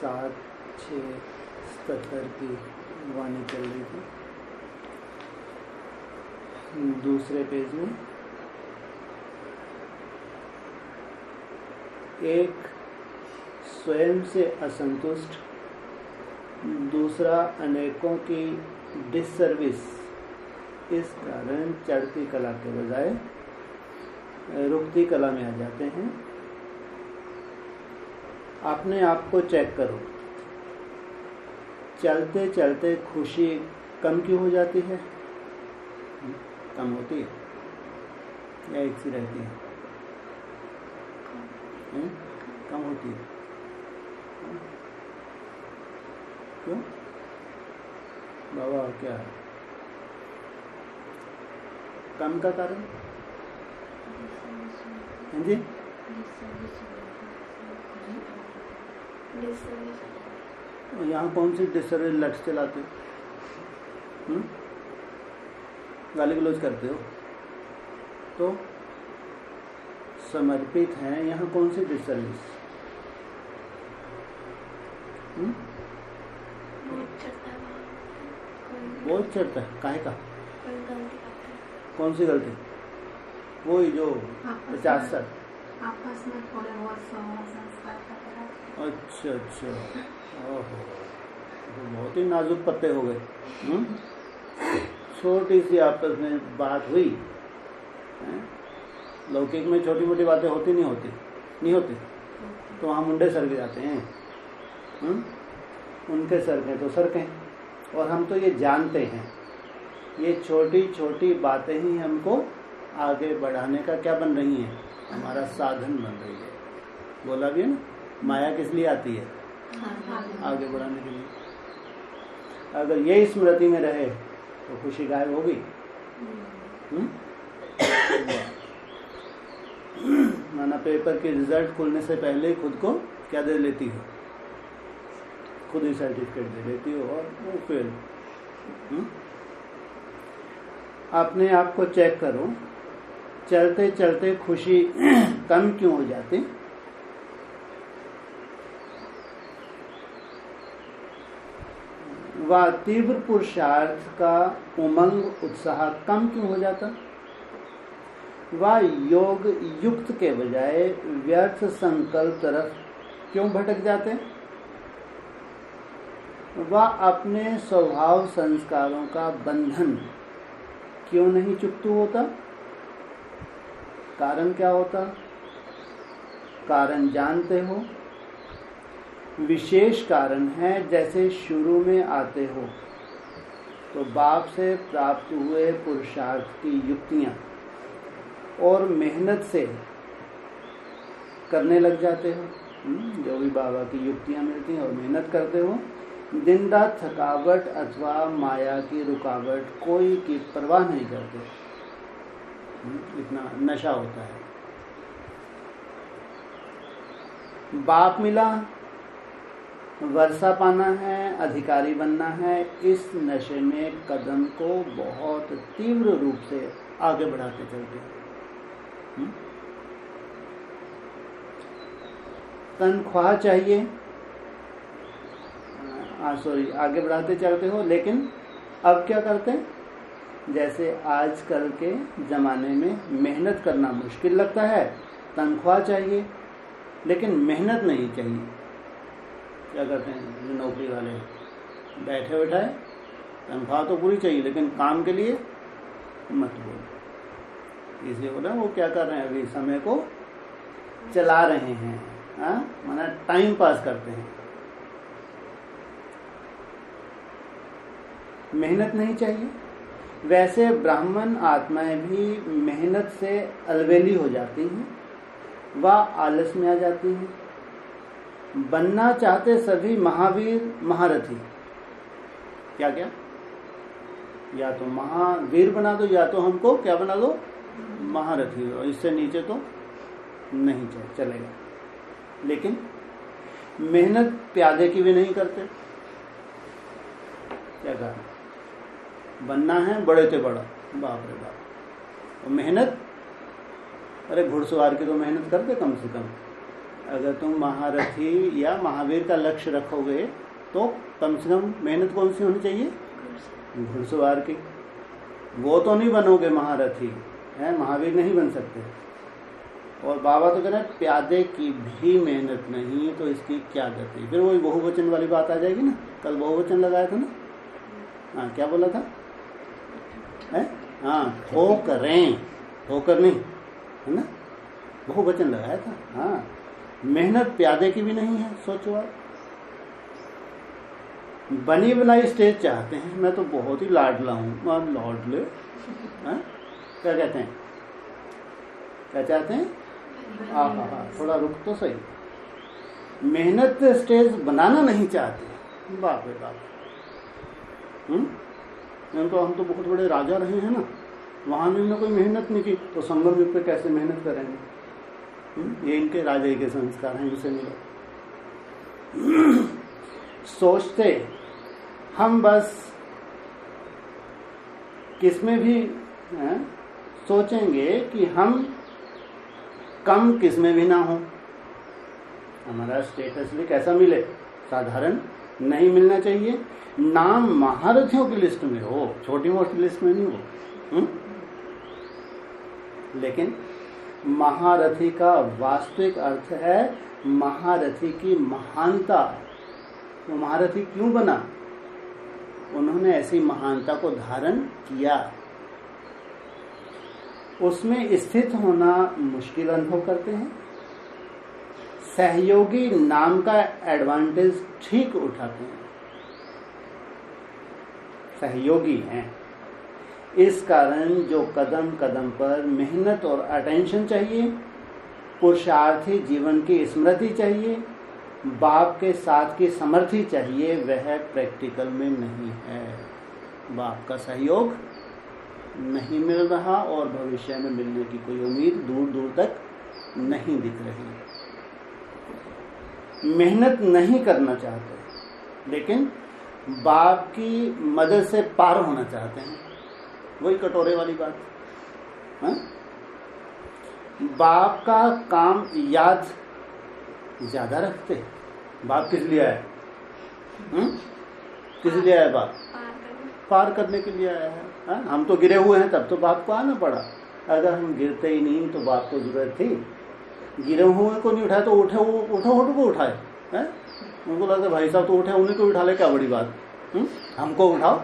7/6/77 की वाणी चल रही थी। दूसरे पेज में एक स्वयं से असंतुष्ट, दूसरा अनेकों की डिससर्विस, इस कारण चढ़ती कला के बजाय रुकती कला में आ जाते हैं। अपने आप को चेक करो, चलते चलते खुशी कम क्यों हो जाती है? कम होती है या एक सी रहती है? कम होती है। क्यों बाबा, क्या है कम का कारण? हाँ जी, यहाँ कौन सी डिसर्विस लट चलाते हो? गाली गलौज करते हो तो समर्पित हैं। यहाँ कौन सी डिसर्विस? बहुत चढ़ता है। काहे का? कौन सी गलती? वही जो 50 आपस में थोड़े बहुत संस्कार। अच्छा, ओहो, तो बहुत ही नाजुक पत्ते हो गए। छोटी सी आपस में बात हुई। लौकिक में छोटी मोटी बातें होती नहीं होती तो वहाँ मुंडे सरके जाते हैं। उनके सरके तो सरके, और हम तो ये जानते हैं ये छोटी छोटी बातें ही हमको आगे बढ़ाने का क्या बन रही हैं? हमारा साधन बन रही है। बोला भी है ना, माया किस लिए आती है? आगे बढ़ाने के लिए। अगर ये स्मृति में रहे तो खुशी गायब होगी। माना पेपर के रिजल्ट खुलने से पहले ही खुद को क्या दे लेती हो? खुद ही सर्टिफिकेट दे लेती हो और वो फेल। अपने आप को चेक करो, चलते चलते खुशी कम क्यों हो जाती? वह तीव्र पुरुषार्थ का उमंग उत्साह कम क्यों हो जाता? वह योग युक्त के बजाय व्यर्थ संकल्प तरफ क्यों भटक जाते? वह अपने स्वभाव संस्कारों का बंधन क्यों नहीं चुकतू होता? कारण क्या होता? कारण जानते हो? विशेष कारण है। जैसे शुरू में आते हो तो बाप से प्राप्त हुए पुरुषार्थ की युक्तियां और मेहनत से करने लग जाते हो। जो भी बाबा की युक्तियां मिलती हैं और मेहनत करते हो, दिन रात थकावट अथवा माया की रुकावट कोई की परवाह नहीं करते। इतना नशा होता है। बाप मिला, वर्षा पाना है, अधिकारी बनना है, इस नशे में कदम को बहुत तीव्र रूप से आगे बढ़ाते चलते हैं। तनख्वाह चाहिए, आगे बढ़ाते चलते हो, लेकिन अब क्या करते हैं? जैसे आजकल के ज़माने में मेहनत करना मुश्किल लगता है, तनख्वाह चाहिए लेकिन मेहनत नहीं चाहिए। क्या करते हैं जो नौकरी वाले? बैठे बैठाए तनख्वाह तो पूरी चाहिए लेकिन काम के लिए मत बोलो। इसलिए बोला वो क्या कर रहे हैं? अभी समय को चला रहे हैं, माना टाइम पास करते हैं। मेहनत नहीं चाहिए। वैसे ब्राह्मण आत्माएं भी मेहनत से अलवेली हो जाती हैं, वह आलस में आ जाती हैं। बनना चाहते सभी महावीर महारथी। क्या क्या? या तो महावीर बना दो या तो हमको क्या बना दो? महारथी। और इससे नीचे तो नहीं चलेगा। लेकिन मेहनत प्यादे की भी नहीं करते। क्या कहा? बनना है बड़े से बड़ा, बाप रे बाप। और मेहनत, अरे घुड़सवार की तो मेहनत करते कम से कम। अगर तुम महारथी या महावीर का लक्ष्य रखोगे तो कम से कम मेहनत कौन सी होनी चाहिए? घुड़सवार की। वो तो नहीं बनोगे महारथी है, महावीर नहीं बन सकते। और बाबा तो कह रहे हैं प्यादे की भी मेहनत नहीं तो इसकी क्या गति। फिर वही बहुवचन वाली बात आ जाएगी ना, कल बहुवचन लगाया था ना। हाँ, क्या बोला था? हाँ, ठोकरें, ठोकर नहीं है ना, बहुवचन लगाया था। हाँ, मेहनत प्यादे की भी नहीं है। सोचो आप, बनी बनाई स्टेज चाहते हैं। मैं तो बहुत ही लाडला हूँ, लाडले क्या कहते हैं, क्या चाहते हैं? हाँ, थोड़ा रुक तो सही। मेहनत स्टेज बनाना नहीं चाहते। बाप रे बाप। तो हम तो बहुत बड़े राजा रहे हैं ना, वहां भी कोई मेहनत नहीं की तो संगम युग पे कैसे मेहनत करेंगे? ये इनके राजा के संस्कार हैं, इनसे मिलो। सोचते हम बस किसमें भी सोचेंगे कि हम कम किसमें भी ना हो, हमारा स्टेटस भी कैसा मिले, साधारण नहीं मिलना चाहिए। नाम महारथियों की लिस्ट में हो, छोटी मोटी लिस्ट में नहीं हो। लेकिन महारथी का वास्तविक अर्थ है महारथी की महानता। तो महारथी क्यों बना? उन्होंने ऐसी महानता को धारण किया। उसमें स्थित होना मुश्किल अनुभव करते हैं। सहयोगी नाम का एडवांटेज ठीक उठाते हैं, सहयोगी हैं। इस कारण जो कदम कदम पर मेहनत और अटेंशन चाहिए, पुरुषार्थी जीवन की स्मृति चाहिए, बाप के साथ की समर्थी चाहिए, वह प्रैक्टिकल में नहीं है। बाप का सहयोग नहीं मिल रहा और भविष्य में मिलने की कोई उम्मीद दूर दूर तक नहीं दिख रही। मेहनत नहीं करना चाहते लेकिन बाप की मदद से पार होना चाहते हैं। वही कटोरे वाली बात। हाँ? बाप का काम याद ज्यादा रखते। बाप किस लिए आया? किस लिए आया बाप? पार करने के लिए आया है। हाँ? हम तो गिरे हुए हैं, तब तो बाप को आना पड़ा। अगर हम गिरते ही नहीं तो बाप को जरूरत थी? गिरे हुए को नहीं उठाए तो उठो को उठाए। है? उनको लगता है भाई साहब तो उठे, उन्हीं को उठा ले, क्या बड़ी बात। हमको उठाओ।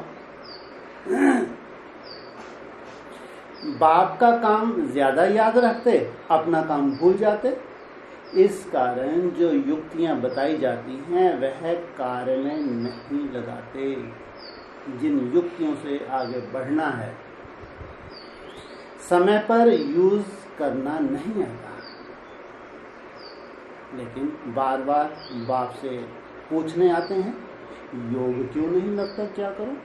बाप का काम ज्यादा याद रखते, अपना काम भूल जाते। इस कारण जो युक्तियां बताई जाती हैं वह कार्य में नहीं लगाते। जिन युक्तियों से आगे बढ़ना है समय पर यूज करना नहीं आता, लेकिन बार बार बाप से पूछने आते हैं योग क्यों नहीं लगता, क्या करो?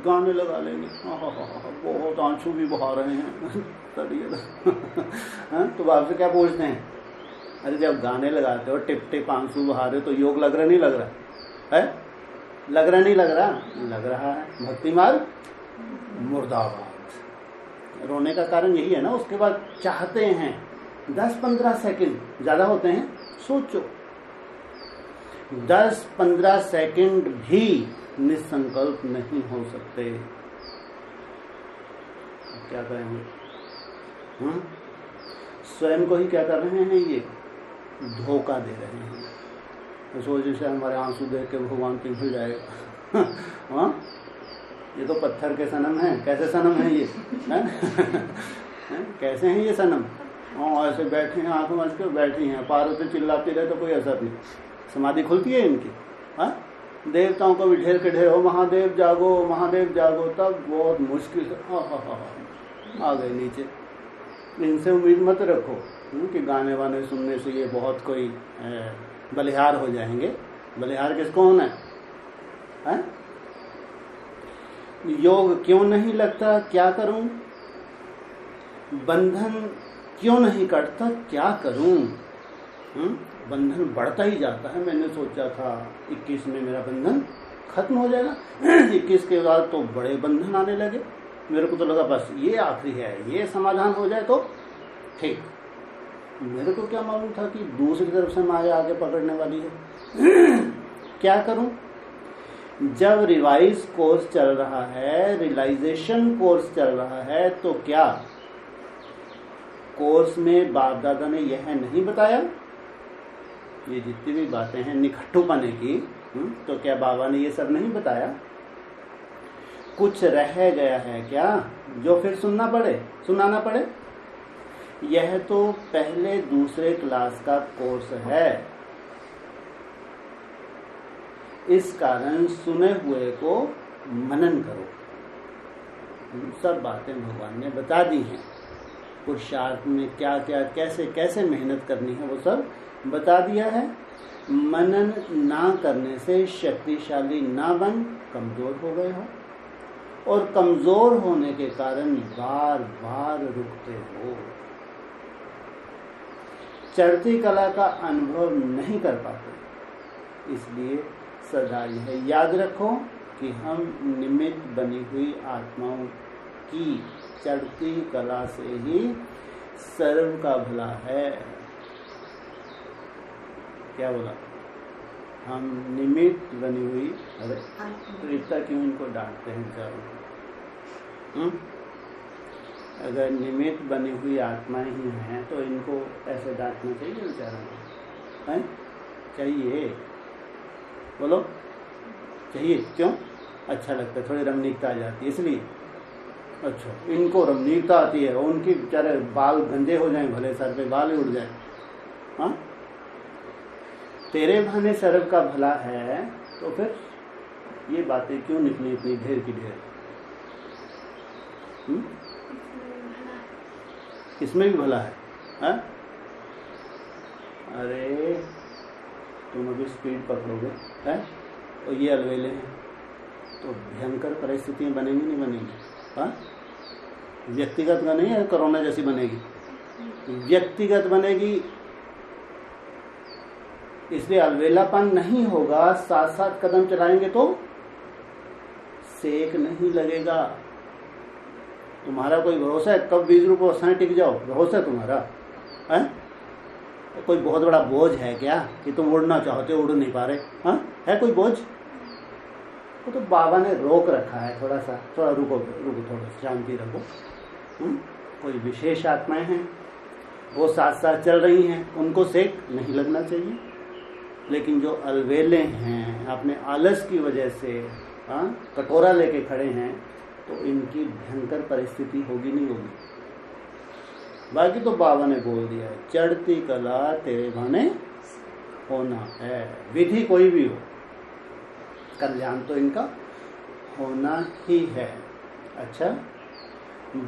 गाने लगा लेंगे, बहुत आंसू भी बहा रहे हैं तो बाप से क्या पूछते हैं? अरे जब गाने लगाते हो टिप टिप आंसू बहा रहे हो तो योग लग रहा नहीं लग रहा है? लग रहा नहीं लग रहा? लग रहा है। भक्ति मार्ग मुर्दाबाद। रोने का कारण यही है ना। उसके बाद चाहते हैं 10-15 सेकंड ज्यादा होते हैं। सोचो 10-15 सेकंड भी निसंकल्प नहीं हो सकते। क्या करेंगे? स्वयं को ही क्या कर रहे हैं? ये धोखा दे रहे हैं। इस वजह से हमारे आंसू देख के भगवान पिघल जाएगा। हाँ, ये तो पत्थर के सनम हैं। कैसे सनम हैं ये? कैसे हैं ये सनम? हाँ, ऐसे बैठे हैं, आंखों मच के बैठी हैं, पार्वती चिल्लाती रहे तो कोई असर नहीं। समाधि खुलती है इनकी। हाँ, देवताओं को भी ढेर के ढेर हो, महादेव जागो महादेव जागो, तब बहुत मुश्किल से आ गए नीचे। इनसे उम्मीद मत रखो कि गाने वाने सुनने से ये बहुत कोई बलिहार हो जाएंगे। बलिहार किसको होना है? योग क्यों नहीं लगता, क्या करूं? बंधन क्यों नहीं कटता, क्या करूं? बंधन बढ़ता ही जाता है। मैंने सोचा था 21 में मेरा बंधन खत्म हो जाएगा, 21 के बाद तो बड़े बंधन आने लगे। मेरे को तो लगा बस ये आखिरी है, ये समाधान हो जाए तो ठीक। मेरे को क्या मालूम था कि दूसरी तरफ से माया आगे पकड़ने वाली है। क्या करूं? जब रिवाइज कोर्स चल रहा है, रियलाइजेशन कोर्स चल रहा है, तो क्या कोर्स में बाप दादा ने यह नहीं बताया, ये जितनी भी बातें हैं निखट्टू पाने की, तो क्या बाबा ने ये सब नहीं बताया? कुछ रह गया है क्या जो फिर सुनाना पड़े? यह तो पहले दूसरे क्लास का कोर्स है, इस कारण सुने हुए को मनन करो। सब बातें भगवान ने बता दी हैं। पुरुषार्थ में क्या क्या कैसे कैसे मेहनत करनी है वो सब बता दिया है। मनन ना करने से शक्तिशाली ना बन कमजोर हो गए हो, और कमजोर होने के कारण बार बार रुकते हो, चढ़ती कला का अनुभव नहीं कर पाते। इसलिए सदा यह याद रखो कि हम निमित्त बनी हुई आत्माओं की चढ़ती कला से ही सर्व का भला है। क्या बोला? हम निमित्त बनी हुई, अरे तो इतना क्यों इनको डांटते हैं चारों? अगर निमित्त बनी हुई आत्माएं ही हैं तो इनको ऐसे डांटना चाहिए बेचारों को? हैं? चाहिए? बोलो, चाहिए? क्यों? अच्छा लगता है, थोड़ी रमणीकता आ जाती है इसलिए। अच्छा, इनको रमणीकता आती है, उनकी बेचारे बाल गंदे हो जाएं, भले सर पे बाल ही उड़ जाए। हाँ, तेरे भाने सर्व का भला है, तो फिर ये बातें क्यों निकली इतनी ढेर की ढेर? किसमें भी भला है? हा? अरे तुम अभी स्पीड पकड़ोगे है और ये अलवेले हैं तो भयंकर परिस्थितियां बनेंगी नहीं बनेंगी? हाँ, व्यक्तिगत का नहीं है, कोरोना जैसी बनेगी, व्यक्तिगत बनेगी। इसलिए अलवेलापन नहीं होगा, साथ साथ कदम चलाएंगे तो सेक नहीं लगेगा। तुम्हारा कोई भरोसा है कब 20 रुपये वसाएं टिक जाओ? भरोसा है तुम्हारा? है कोई बहुत बड़ा बोझ है क्या कि तुम उड़ना चाहते हो, उड़ नहीं पा रहे? हाँ, है कोई बोझ? तो बाबा ने रोक रखा है, थोड़ा रुको, थोड़ा शांति रखो। कोई विशेष आत्माएं हैं, वो साथ साथ चल रही हैं, उनको सेक नहीं लगना चाहिए। लेकिन जो अलवेले हैं, अपने आलस की वजह से कटोरा लेके खड़े हैं, तो इनकी भयंकर परिस्थिति होगी नहीं होगी? बाकी तो बाबा ने बोल दिया है, चढ़ती कला तेरे भाने होना है। विधि कोई भी हो, कल्याण तो इनका होना ही है। अच्छा,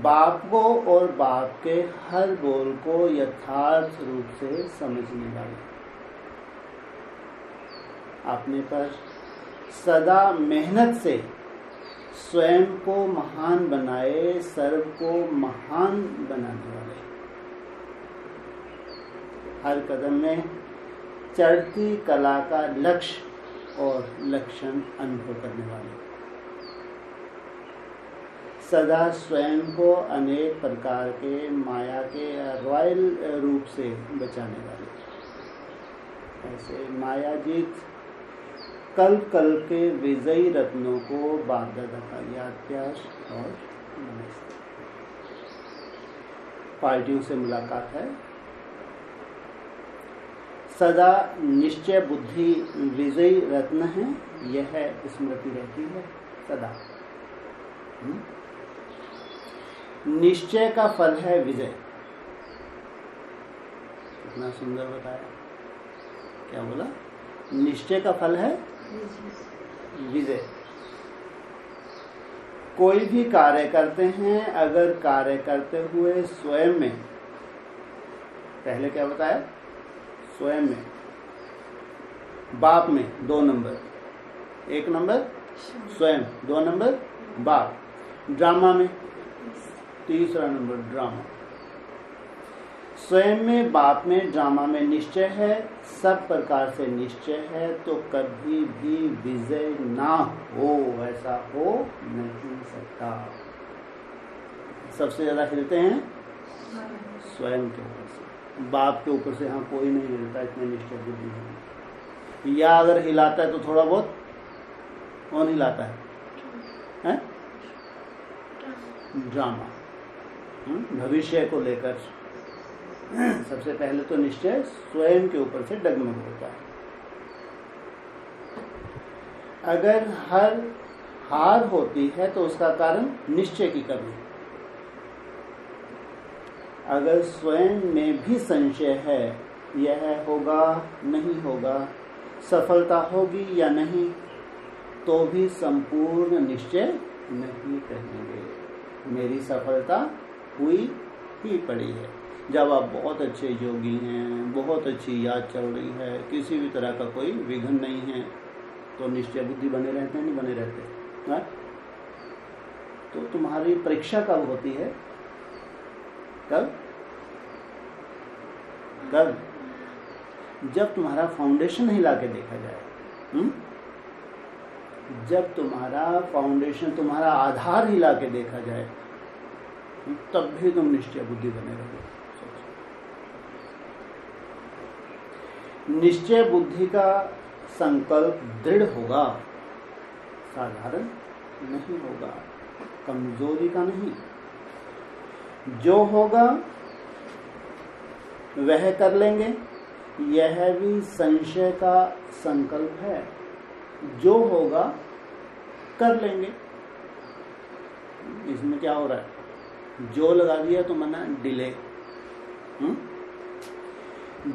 बाप को और बाप के हर बोल को यथार्थ रूप से समझने वाले अपने पर सदा मेहनत से स्वयं को महान बनाए, सर्व को महान बनाने वाले, हर कदम में चढ़ती कला का लक्ष्य और लक्षण अनुभव करने वाले, सदा स्वयं को अनेक प्रकार के माया के रॉयल रूप से बचाने वाले। ऐसे मायाजीत कल कल के विजयी रत्नों को बाप दादा का याद प्यार और नमस्ते। पार्टियों से मुलाकात है। सदा निश्चय बुद्धि विजयी रत्न है, यह स्मृति रहती है सदा। निश्चय का फल है विजय। कितना सुंदर बताया। क्या बोला? निश्चय का फल है विजय। कोई भी कार्य करते हैं, अगर कार्य करते हुए स्वयं में, पहले क्या बताया? स्वयं में, बाप में 2 नंबर, 1 नंबर स्वयं, 2 नंबर बाप, ड्रामा में 3रा नंबर ड्रामा। स्वयं में, बाप में, ड्रामा में निश्चय है, सब प्रकार से निश्चय है, तो कभी भी विजय ना हो, ऐसा हो नहीं सकता। सबसे ज्यादा हिलते हैं स्वयं के ऊपर से। बाप के ऊपर से हाँ कोई नहीं हिलता, इतने निश्चय बुद्धि है। या अगर हिलाता है तो थोड़ा बहुत कौन हिलाता है? ड्रामा, भविष्य को लेकर। सबसे पहले तो निश्चय स्वयं के ऊपर से डगमग होता है। अगर हर हार होती है तो उसका कारण निश्चय की कमी। अगर स्वयं में भी संशय है, यह होगा नहीं होगा, सफलता होगी या नहीं, तो भी संपूर्ण निश्चय नहीं कहेंगे, मेरी सफलता हुई ही पड़ी है। जब आप बहुत अच्छे योगी हैं, बहुत अच्छी याद चल रही है, किसी भी तरह का कोई विघ्न नहीं है, तो निश्चय बुद्धि बने रहते हैं, नहीं बने रहते है? तो तुम्हारी परीक्षा कब होती है? कब? जब तुम्हारा फाउंडेशन हिला के देखा जाए। जब तुम्हारा फाउंडेशन, तुम्हारा आधार हिला के देखा जाए, तब भी तुम निश्चय बुद्धि बने रहोगे। निश्चय बुद्धि का संकल्प दृढ़ होगा, साधारण नहीं होगा, कमजोरी का नहीं। जो होगा वह कर लेंगे, यह भी संशय का संकल्प है। जो होगा कर लेंगे, इसमें क्या हो रहा है? जो लगा दिया तो मना डिले।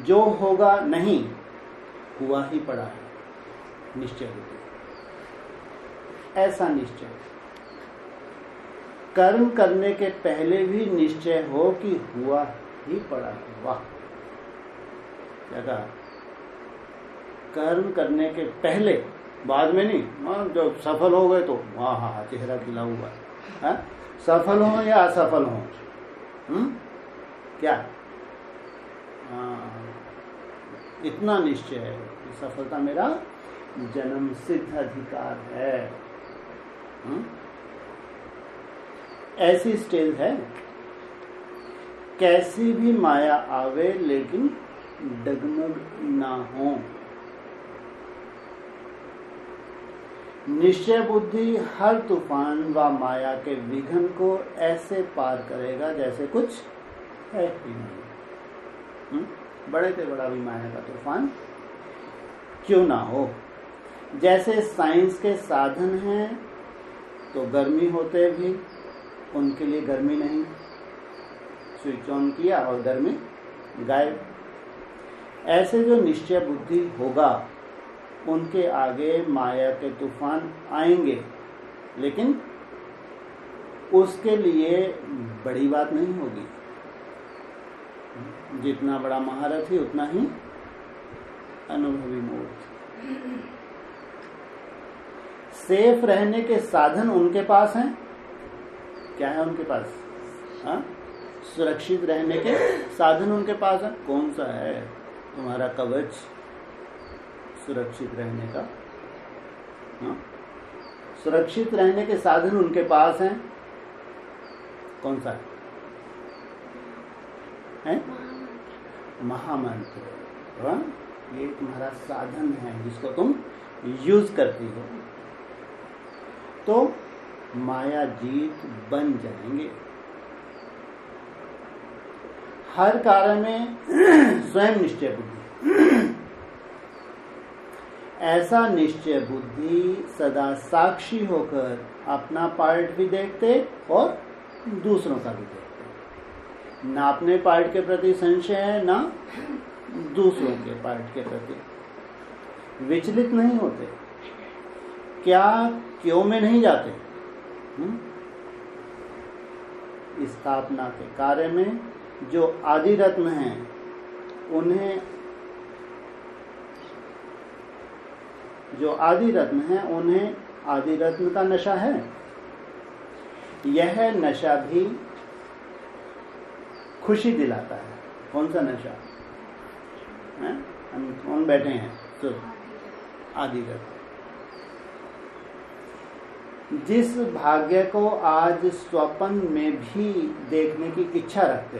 जो होगा नहीं, हुआ ही पड़ा है, निश्चय बुद्धि। ऐसा निश्चय कर्म करने के पहले भी निश्चय हो कि हुआ ही पड़ा है। वाह, क्या कहा? कर्म करने के पहले, बाद में नहीं। जब सफल हो गए तो हाँ हाँ चेहरा खिला हुआ है। सफल हो या असफल हो, क्या इतना निश्चय है कि सफलता मेरा जन्म सिद्ध अधिकार है। ऐसी स्टेज है, कैसी भी माया आवे लेकिन डगमग ना हो। निश्चय बुद्धि हर तूफान व माया के विघ्न को ऐसे पार करेगा जैसे कुछ है ही नहीं। बड़े से बड़ा भी माया का तूफान क्यों ना हो। जैसे साइंस के साधन हैं तो गर्मी होते भी उनके लिए गर्मी नहीं, स्विच ऑन किया और गर्मी गायब। ऐसे जो निश्चय बुद्धि होगा उनके आगे माया के तूफान आएंगे, लेकिन उसके लिए बड़ी बात नहीं होगी। जितना बड़ा महारथी उतना ही अनुभवी मूर्ख। सेफ रहने के साधन उनके पास हैं। क्या है उनके पास? सुरक्षित रहने के साधन उनके पास है। कौन सा है तुम्हारा कवच सुरक्षित रहने का? सुरक्षित रहने के साधन उनके पास हैं। कौन सा है? महामंत्र। ये तुम्हारा साधन है जिसको तुम यूज करती हो, तो माया जीत बन जाएंगे। हर कार्य में स्वयं निश्चय बुद्धि। ऐसा निश्चय बुद्धि सदा साक्षी होकर अपना पार्ट भी देखते और दूसरों का भी देखते। ना अपने पार्ट के प्रति संशय है, ना दूसरों के पार्ट के प्रति। विचलित नहीं होते, क्या क्यों में नहीं जाते। स्थापना के कार्य में जो आदि रत्न हैं उन्हें, आदि रत्न का नशा है। यह नशा भी खुशी दिलाता है। कौन सा नशा? हम कौन बैठे हैं तो आदि रत्न। जिस भाग्य को आज स्वप्न में भी देखने की इच्छा रखते,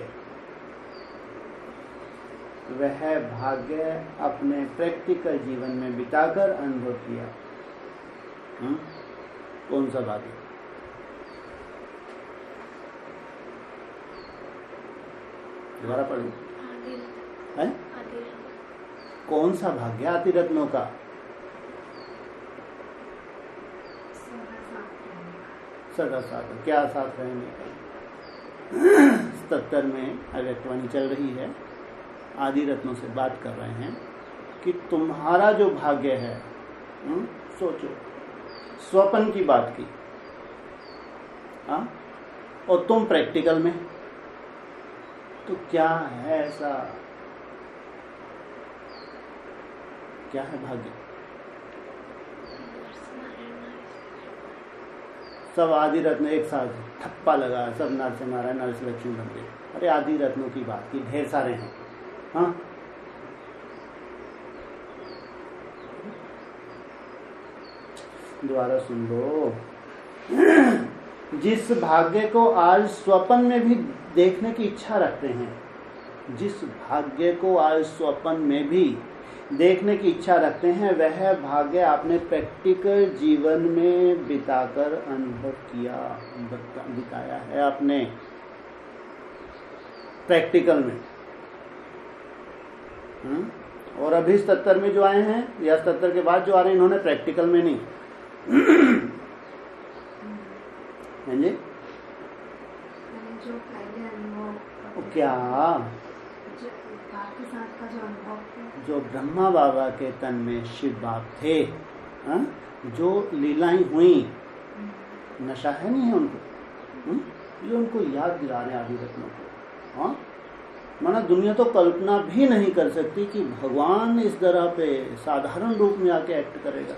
वह भाग्य अपने प्रैक्टिकल जीवन में बिताकर अनुभव किया। कौन सा भाग्य? दोबारा पढ़िए। है कौन सा भाग्य आदि रत्नों का? सदा साथ। क्या साथ रहने का? 77 में अव्यक्तवाणी चल रही है, आदि रत्नों से बात कर रहे हैं कि तुम्हारा जो भाग्य है, सोचो, स्वप्न की बात की, और तुम प्रैक्टिकल में, तो क्या है ऐसा, क्या है भाग्य? सब आदि रत्न एक साथ ठप्पा लगा, सब नरसिंह नारायण नरसिंह लक्ष्मी बन गए। अरे आदि रत्नों की बात की, ढेर सारे हैं। हाँ, दोबारा सुन लो। जिस भाग्य को आज स्वप्न में भी देखने की इच्छा रखते हैं, जिस भाग्य को आज स्वप्न में भी देखने की इच्छा रखते हैं, वह भाग्य आपने प्रैक्टिकल जीवन में बिताकर अनुभव किया, बिताया है आपने प्रैक्टिकल में। और अभी 77 में जो आए हैं या 77 के बाद जो आ रहे हैं, इन्होंने प्रैक्टिकल में नहीं। हैं जी? जो पहले अनुभव क्या आपके साथ का जो अनुभव, जो ब्रह्मा बाबा के तन में शिव बाप थे, जो लीलाएं हुई, नशा है नहीं है उनको, ये उनको याद दिला रहे आदि रत्नों को। माना दुनिया तो कल्पना भी नहीं कर सकती कि भगवान इस तरह पे साधारण रूप में आके एक्ट करेगा।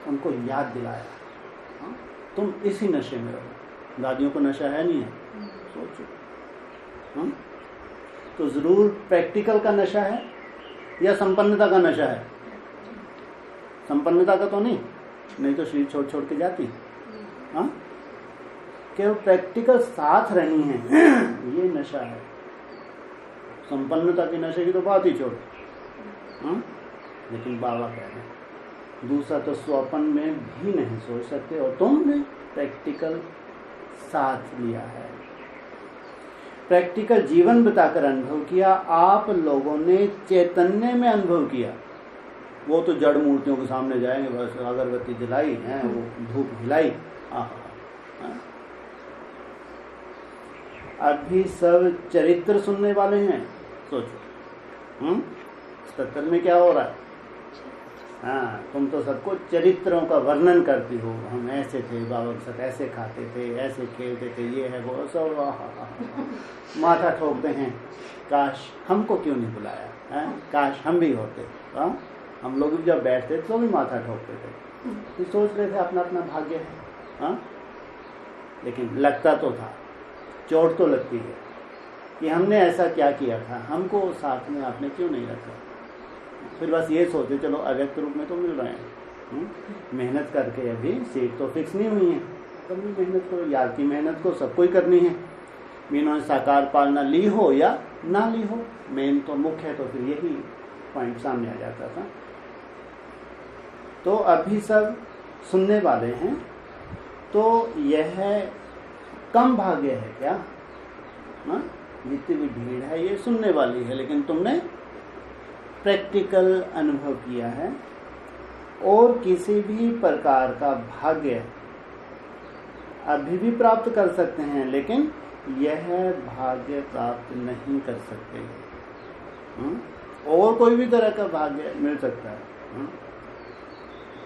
उनको याद दिलाया, तुम इसी नशे में रहो। दादियों को नशा है नहीं है, सोचो। तो जरूर प्रैक्टिकल का नशा है या संपन्नता का नशा है? संपन्नता का तो नहीं तो शरीर छोड़ छोड़ के जाती। केवल प्रैक्टिकल साथ रही हैं, ये नशा है। संपन्नता के नशे की तो बात ही छोड़। लेकिन बाबा कह रहे हैं दूसरा तो स्वप्न में भी नहीं सोच सकते, और तुमने प्रैक्टिकल साथ लिया है, प्रैक्टिकल जीवन बिताकर अनुभव किया। आप लोगों ने चैतन्य में अनुभव किया। वो तो जड़ मूर्तियों के सामने जाएंगे, बस अगरबत्ती जलाई है, वो धूप हिलाई, अभी सब चरित्र सुनने वाले हैं। सोचो 77 में क्या हो रहा है? तुम तो सबको चरित्रों का वर्णन करती हो। हम ऐसे थे, बाबा के साथ ऐसे खाते थे, ऐसे खेलते थे, ये है वो सब। माथा ठोकते हैं, काश हमको क्यों नहीं बुलाया, काश हम भी होते। हम लोग भी जब बैठते तो भी माथा ठोकते थे, तो सोच रहे थे अपना अपना भाग्य है। लेकिन लगता तो था, चोट तो लगती है कि हमने ऐसा क्या किया था, हमको साथ में आपने क्यों नहीं रखा। फिर बस ये सोचते चलो अव्यक्त रूप में तो मिल रहे हैं, मेहनत करके अभी सीट तो फिक्स नहीं हुई है, कभी मेहनत करो। यार की मेहनत को सबको ही करनी है, इन्होंने साकार पालना ली हो या ना ली हो, मेन तो मुख्य है। तो फिर यही पॉइंट सामने आ जाता था। तो अभी सब सुनने वाले हैं, तो यह कम भाग्य है क्या? जितनी भी भीड़ है ये सुनने वाली है, लेकिन तुमने प्रैक्टिकल अनुभव किया है। और किसी भी प्रकार का भाग्य अभी भी प्राप्त कर सकते हैं, लेकिन यह भाग्य प्राप्त नहीं कर सकते। और कोई भी तरह का भाग्य मिल सकता है,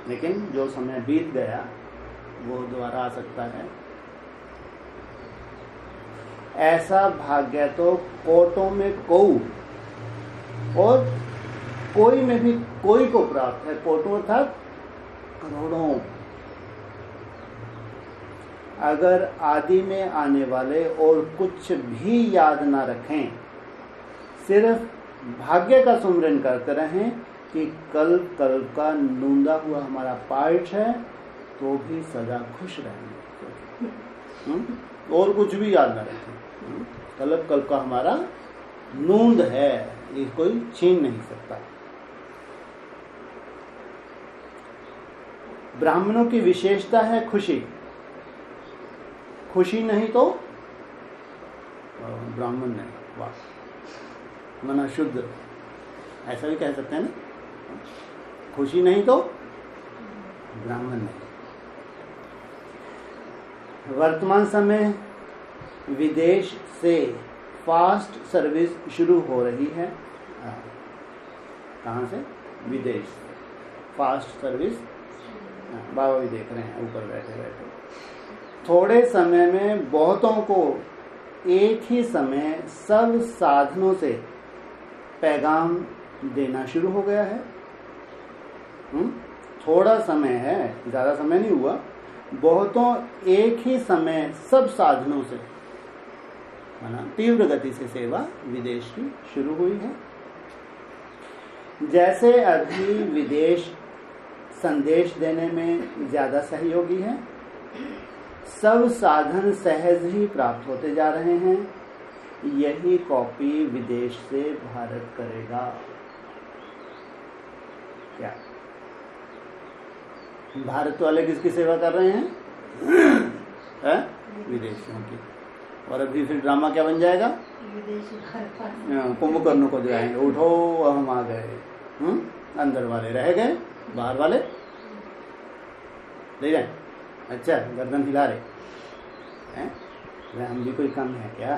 लेकिन जो समय बीत गया वो दोबारा आ सकता है। ऐसा भाग्य तो कोटों में कोई और कोई में भी कोई को प्राप्त है। कोटों अर्थात करोड़ों। अगर आदि में आने वाले और कुछ भी याद ना रखें, सिर्फ भाग्य का सुमरन करते रहें कि कल कल का नूंदा हुआ हमारा पार्ट है, तो भी सदा खुश रहेंगे। और कुछ भी याद ना रखें, कल का हमारा नूंद है, ये कोई छीन नहीं सकता। ब्राह्मणों की विशेषता है खुशी। खुशी नहीं तो ब्राह्मण नहीं, वाह, मना शुद्ध, ऐसा भी कह सकते हैं ना। खुशी नहीं तो ब्राह्मण नहीं। वर्तमान समय विदेश से फास्ट सर्विस शुरू हो रही है। कहाँ से? विदेश से फास्ट सर्विस। बाबा भी देख रहे हैं ऊपर बैठे बैठे। थोड़े समय में बहुतों को एक ही समय सब साधनों से पैगाम देना शुरू हो गया है। थोड़ा समय है, ज़्यादा समय नहीं हुआ। बहुतों एक ही समय सब साधनों से, माना तीव्र गति से सेवा विदेश की शुरू हुई है। जैसे अभी विदेश संदेश देने में ज़्यादा सहयोगी है, सब साधन सहज ही प्राप्त होते जा रहे हैं। यही कॉपी विदेश से भारत करेगा। क्या भारत वाले किसकी सेवा कर रहे हैं? विदेशियों की। और अभी फिर ड्रामा क्या बन जाएगा? कुंभकर्ण को जाएंगे, उठो हम आ गए। अंदर वाले रह गए, बाहर वाले ले जाए। अच्छा, गर्दन हिला रहे हैं, हम भी कोई कम है क्या?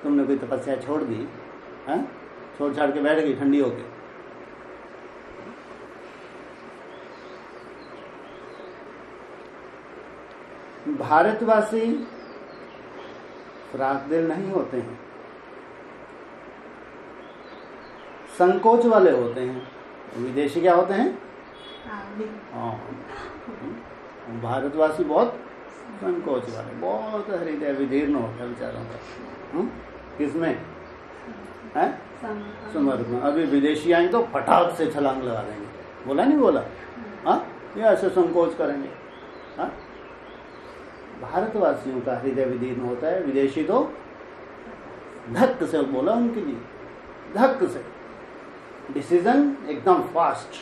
तुमने कोई तपस्या छोड़ दी? छोड़ छाड़ के बैठ गई ठंडी होके। भारतवासी फ्राक दिल नहीं होते हैं, संकोच वाले होते हैं। विदेशी क्या होते हैं? भारतवासी बहुत संकोच वाले, बहुत हृदय विदीर्ण होता है बेचारों का। किसमें है? समर्पण। अभी विदेशी आएंगे तो फटाक से छलांग लगा देंगे। बोला नहीं बोला? ये ऐसे संकोच करेंगे। भारतवासियों का हृदय विदीर्ण होता है। विदेशी तो धक से, बोला उनके जी, धक से डिसीजन एकदम फास्ट।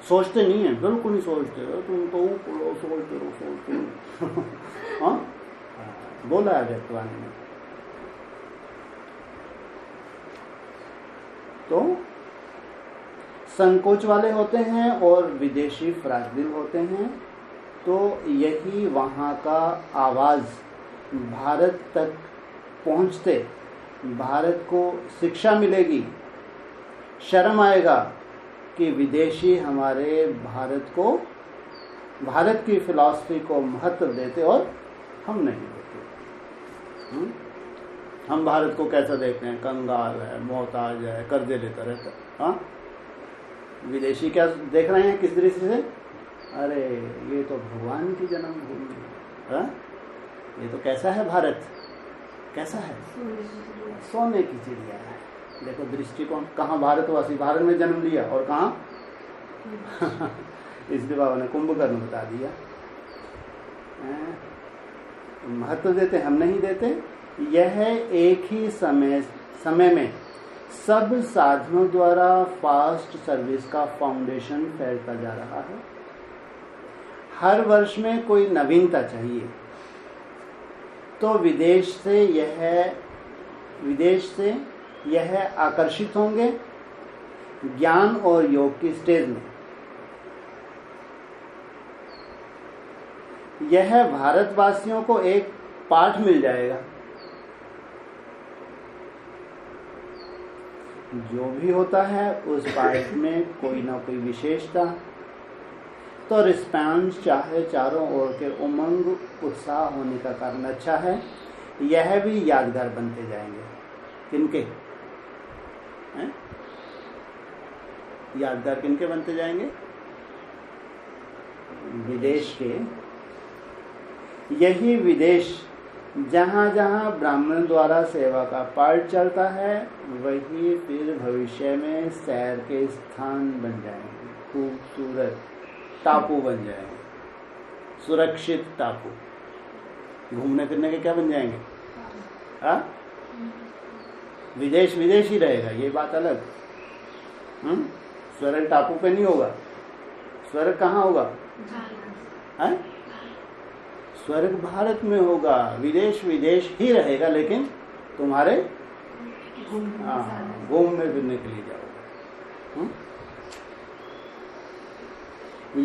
सोचते नहीं है, बिल्कुल नहीं सोचते। तुम तो सोचते रहो। बोला है व्यक्तवाणी में। तो संकोच वाले होते हैं और विदेशी फ्राजिल होते हैं। तो यही वहाँ का आवाज़ भारत तक पहुँचते भारत को शिक्षा मिलेगी। शर्म आएगा कि विदेशी हमारे भारत को, भारत की फिलॉसफी को महत्व देते और हम नहीं देते। हम भारत को कैसा देखते हैं? कंगाल है, मोहताज है, कर्जे लेता रहता है। विदेशी क्या देख रहे हैं? किस दृष्टि से? अरे ये तो भगवान की जन्मभूमि है। ये तो कैसा है भारत? कैसा है? सोने की चिड़िया है। देखो दृष्टिकोण। कहाँ भारतवासी? भारत में जन्म लिया और कहाँ? इसलिए बाबा ने कुंभकर्ण बता दिया। महत्व देते, हम नहीं देते। यह एक ही समय में सब साधनों द्वारा फास्ट सर्विस का फाउंडेशन फैलता जा रहा है। हर वर्ष में कोई नवीनता चाहिए, तो विदेश से यह आकर्षित होंगे ज्ञान और योग की स्टेज में। यह भारतवासियों को एक पाठ मिल जाएगा। जो भी होता है उस पाठ में कोई ना कोई विशेषता। तो रिस्पॉन्स चाहे चारों ओर के उमंग उत्साह होने का कारण अच्छा है। यह भी यादगार बनते जाएंगे। किनके हैं? यादगार किनके बनते जाएंगे? विदेश के। यही विदेश जहाँ जहाँ ब्राह्मण द्वारा सेवा का पाठ चलता है, वही फिर भविष्य में सैर के स्थान बन जाएंगे। खूबसूरत टापू बन जाएंगे, सुरक्षित टापू। घूमने फिरने के क्या बन जाएंगे? विदेश विदेश ही रहेगा, ये बात अलग। स्वर्ग टापू पे नहीं होगा, स्वर्ग कहाँ होगा? है? स्वर्ग भारत में होगा, विदेश विदेश ही रहेगा, लेकिन तुम्हारे घूमने फिरने के लिए जाओगे।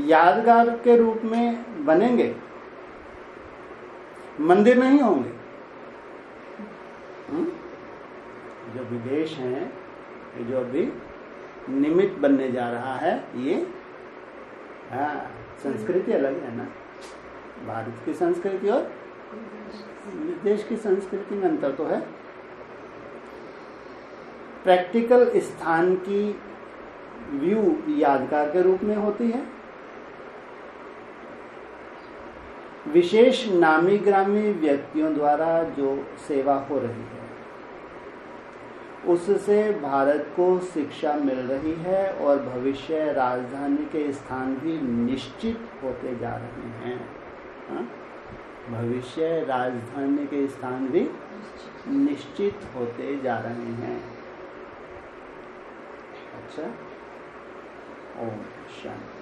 यादगार के रूप में बनेंगे, मंदिर नहीं होंगे। जो विदेश हैं, ये जो अभी निमित्त बनने जा रहा है, ये संस्कृति अलग है ना। भारत की संस्कृति और विदेश की संस्कृति में अंतर तो है। प्रैक्टिकल स्थान की व्यू यादगार के रूप में होती है। विशेष नामी ग्रामी व्यक्तियों द्वारा जो सेवा हो रही है, उससे भारत को शिक्षा मिल रही है और भविष्य राजधानी के स्थान भी निश्चित होते जा रहे हैं। भविष्य राजधानी के स्थान भी निश्चित होते जा रहे हैं। अच्छा, ओम शांति।